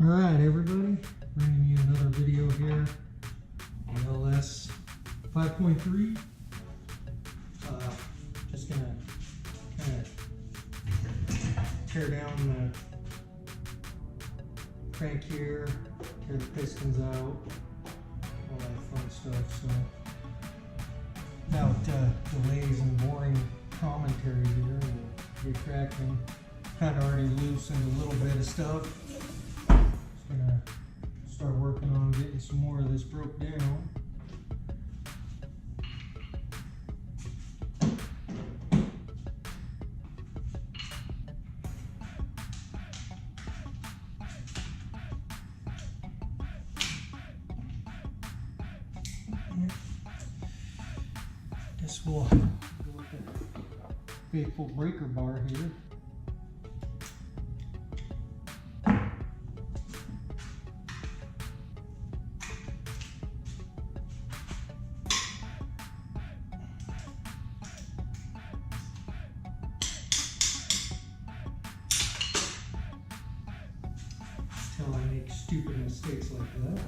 Alright everybody, bringing you another video here, LS 5.3. Just gonna kind of tear down the crank here, tear the pistons out, all that fun stuff. So without delays and boring commentary here, we'll get cracking. Kind of already loosened a little bit of stuff. Just gonna start working on getting some more of this broke down. Guess we'll go with the faithful breaker bar here. Until I make stupid mistakes like that.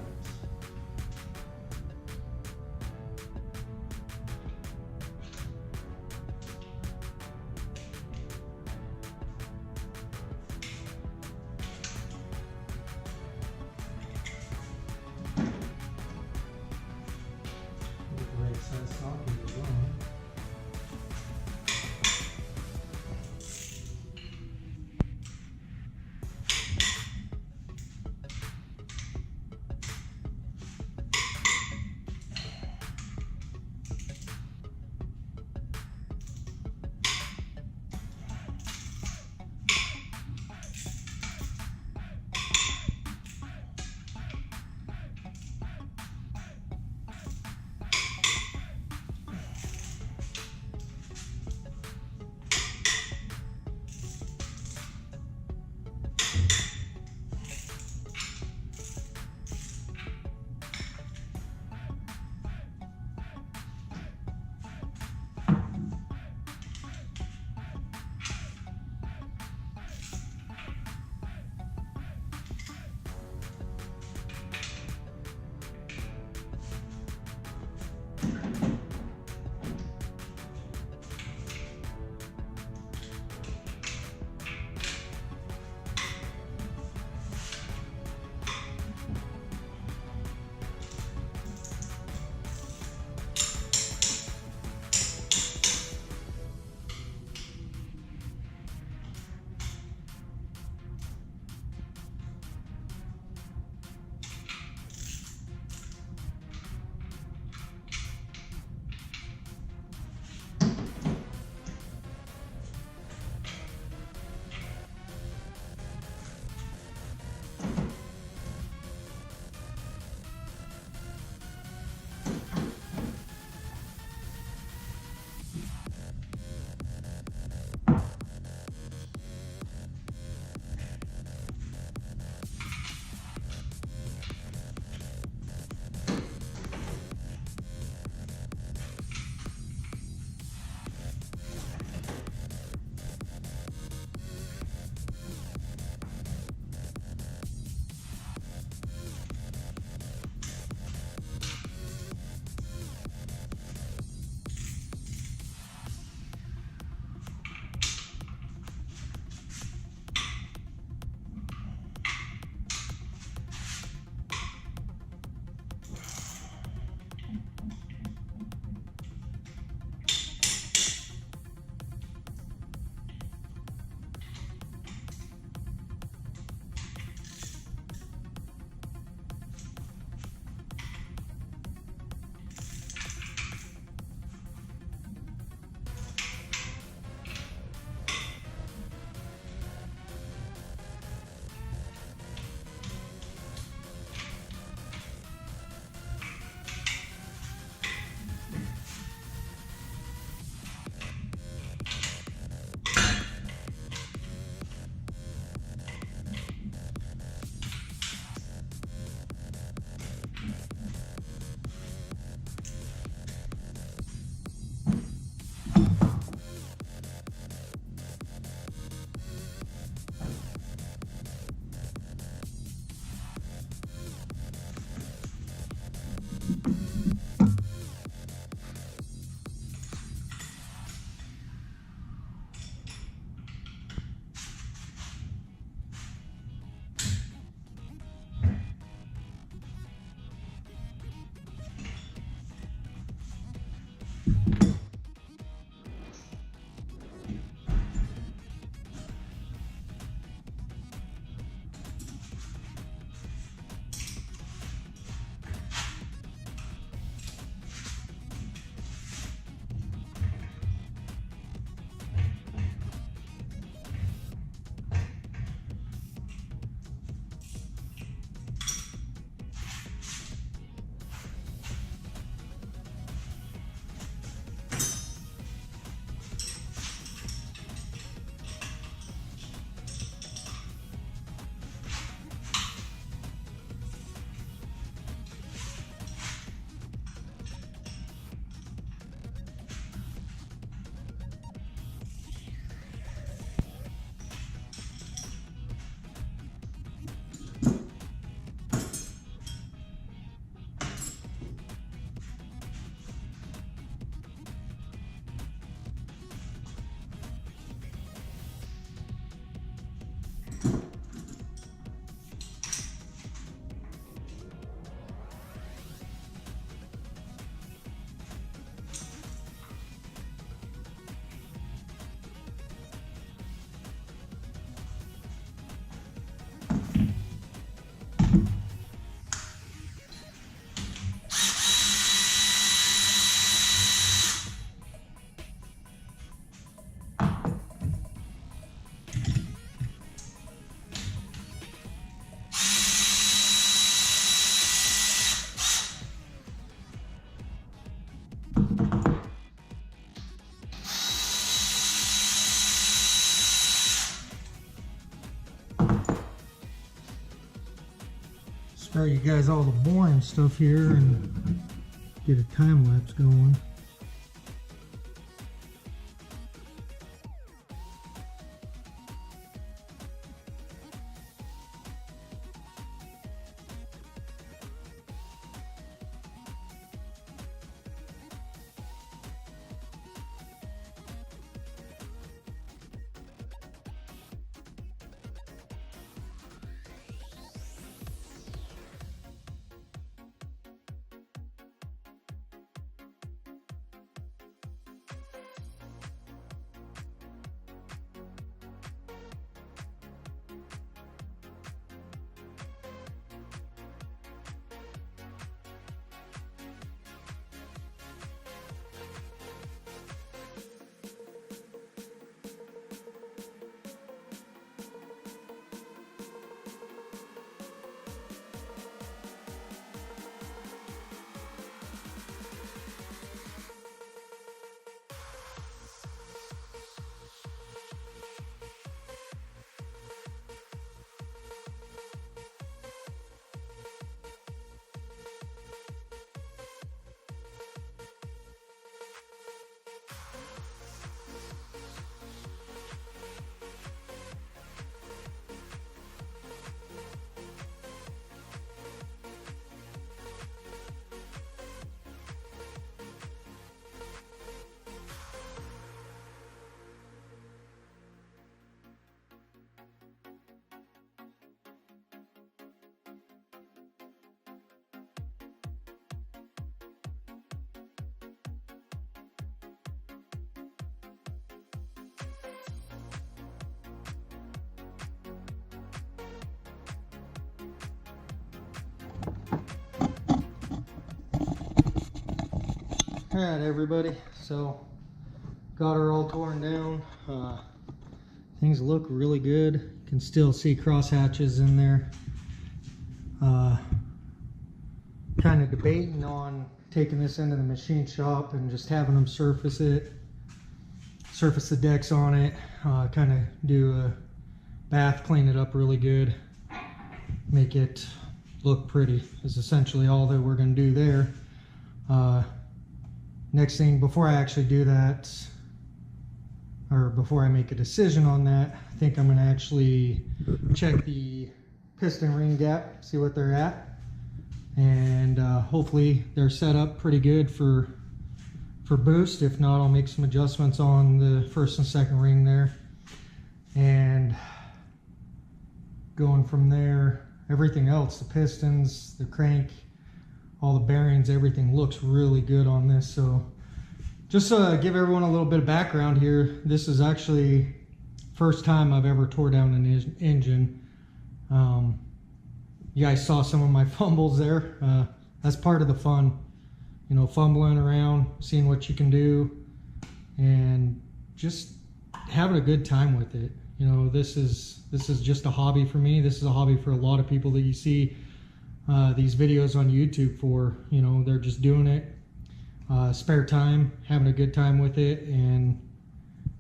show you guys all the boring stuff here and get a time lapse going. Alright everybody, so got her all torn down. Things look really good. You can still see cross hatches in there. Kind of debating on taking this into the machine shop and just having them surface the decks on it, kind of do a bath, clean it up really good, make it look pretty is essentially all that we're going to do there. Next thing, before I actually do that, or before I make a decision on that, I think I'm going to actually check the piston ring gap, see what they're at, and hopefully they're set up pretty good for boost. If not, I'll make some adjustments on the first and second ring there, and going from there, everything else, the pistons, the crank, all the bearings, everything looks really good on this. So just give everyone a little bit of background here. This is actually first time I've ever tore down an engine. You guys saw some of my fumbles there. That's part of the fun, you know, fumbling around, seeing what you can do, and just having a good time with it. You know, this is just a hobby for me. This is a hobby for a lot of people that you see these videos on YouTube for. You know, they're just doing it, spare time, having a good time with it, and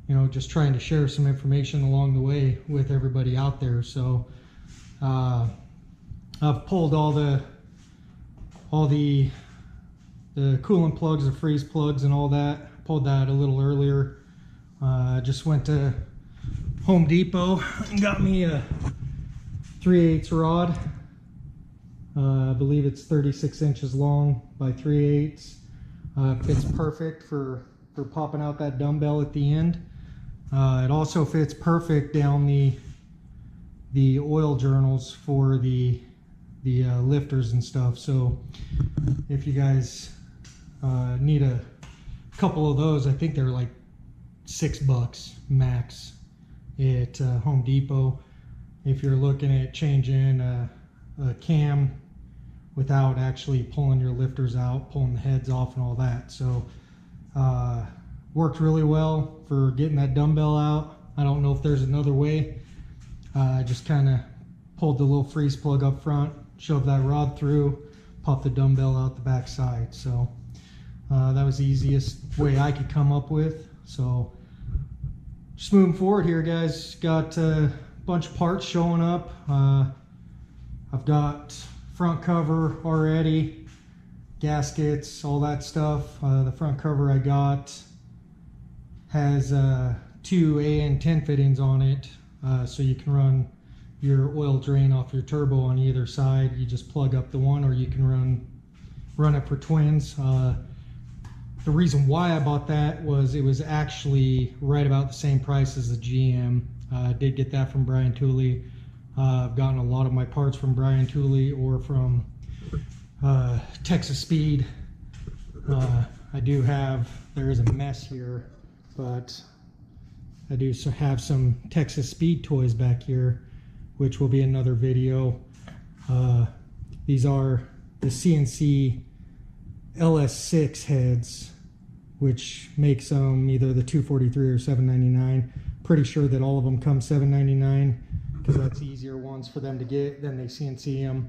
you know, just trying to share some information along the way with everybody out there. So I've pulled all the coolant plugs, the freeze plugs and all that. Pulled that a little earlier. Just went to Home Depot and got me a 3/8 rod. I believe it's 36 inches long by 3/8. Fits perfect for popping out that dumbbell at the end. It also fits perfect down the oil journals for the lifters and stuff. So if you guys need a couple of those, I think they're like $6 max at Home Depot. If you're looking at changing a cam without actually pulling your lifters out, pulling the heads off and all that. So worked really well for getting that dumbbell out. I don't know if there's another way. I just kind of pulled the little freeze plug up front, shoved that rod through, popped the dumbbell out the back side. So that was the easiest way I could come up with. So just moving forward here, guys, got a bunch of parts showing up. I've got front cover already, gaskets, all that stuff. The front cover I got has 2 AN10 fittings on it, so you can run your oil drain off your turbo on either side. You just plug up the one, or you can run it for twins. The reason why I bought that was it was actually right about the same price as the GM. I did get that from Brian Tooley. I've gotten a lot of my parts from Brian Tooley or from Texas Speed. There is a mess here, but I do have some Texas Speed toys back here, which will be another video. These are the CNC LS6 heads, which makes them either the 243 or 799. Pretty sure that all of them come 799 because that's easier ones for them to get than they CNC them.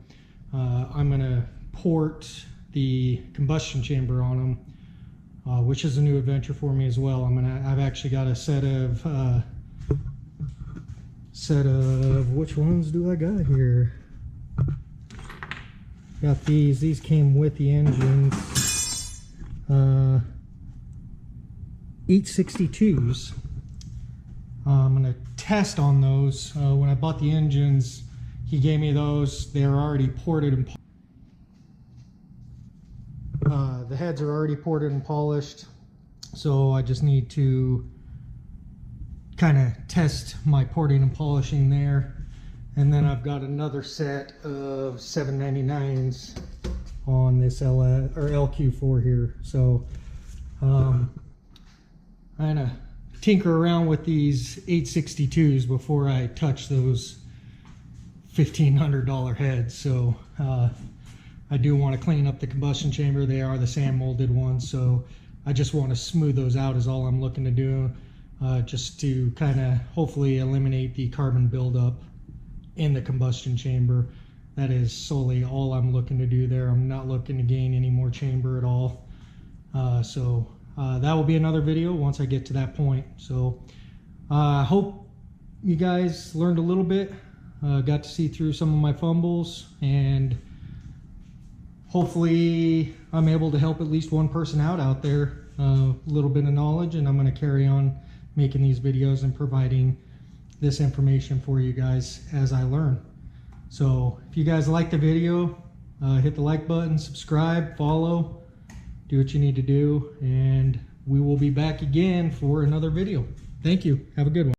I'm gonna port the combustion chamber on them, which is a new adventure for me as well. I've actually got a set of which ones do I got here? Got these came with the engines. 862s. I'm gonna test on those. When I bought the engines, he gave me those. They're already ported and the heads are already ported and polished, so I just need to kind of test my porting and polishing there. And then I've got another set of 799s on this LQ4 here. So I'm gonna tinker around with these 862s before I touch those $1,500 heads. So I do want to clean up the combustion chamber. They are the sand molded ones, so I just want to smooth those out is all I'm looking to do, just to kind of hopefully eliminate the carbon buildup in the combustion chamber. That is solely all I'm looking to do there. I'm not looking to gain any more chamber at all. That will be another video once I get to that point. So I hope you guys learned a little bit, got to see through some of my fumbles, and hopefully I'm able to help at least one person out there, a little bit of knowledge, and I'm going to carry on making these videos and providing this information for you guys as I learn. So if you guys like the video, hit the like button, subscribe, follow, do what you need to do, and we will be back again for another video. Thank you. Have a good one.